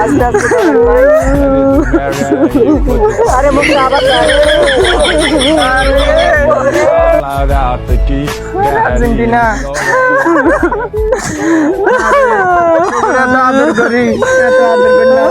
আস্তে আস্তে করেন ভাই। আরে মুখে আবার আর্জেন্টিনা আদর করি আদর করি না।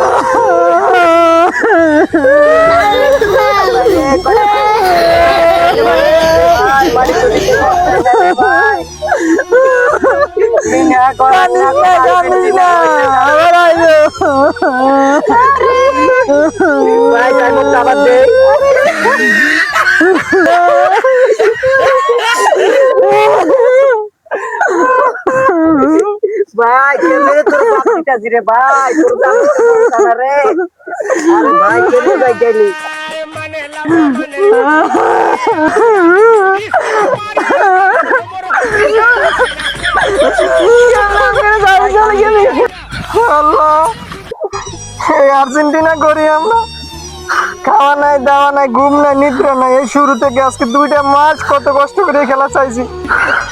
ভাই কেমনে তোর বাপটা জিরে ভাই তোর দাম রে আরে ভাই কেমনে ভাই গেলি আর্জেন্টিনা করি আমরা খাওয়া নাই দাওয়া নাই ঘুম নাই নিদ্রা নাই এই শুরু থেকে আজকে 2টা মাস কত কষ্ট করে খেলা চাইছি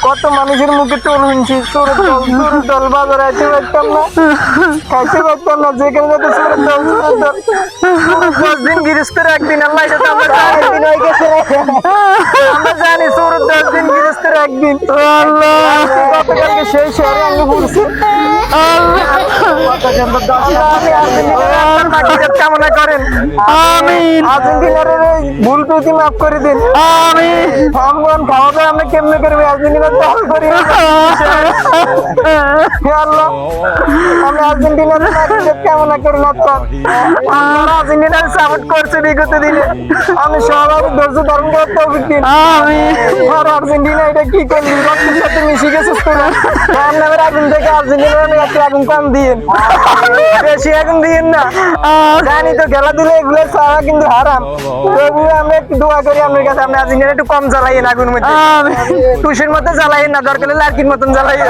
কত মানুষের মুখে টোল শুনছি চোরের দল বাজারে আইতে পারতাম না খাইতে পারতাম না যেখানে যেতে চোরের দল 10 দিন গৃহস্থের একদিন আল্লাহ এটা আমরা একদিন হয়ে গেছে আমরা জানি চোরের 10 দিন গৃহস্থের একদিন আল্লাহ গতকালকে সেই শহরে আমি ঘুরছি কামনা করেন আমিন আর্জেন্টিনার ভুল ত্রুটি মাফ করে দিন আমিন ভগবান খাওয়া দাওয়া আমরা কেমনে করবো আর্জেন্টিনার দল করি আল্লাহ আমি আর্জেন্টিনার কামনা করি না আপনারা আর্জেন্টিনার সাপোর্ট করছে বিগত দিনে আমি সবাই ধৈর্য ধারণ করতে হবে আর আর্জেন্টিনা এটা কি করলি রক্তের সাথে মিশে গেছে তোরা আপনাদের আগুন থেকে আর্জেন্টিনার একটু আগুন কম দিয়েন বেশি আগুন দিয়েন না জানি তো খেলাধুলা এগুলো ছাড়া কিন্তু হারাম তবুও আমরা একটু দোয়া করি আপনার কাছে আপনি আর্জেন্টিনা একটু কম জ্বালাইয়েন আগুন মধ্যে টুসির মতো জ্বালাইয়েন না দরকার হলে লার্কির মতন জ্বালাইয়েন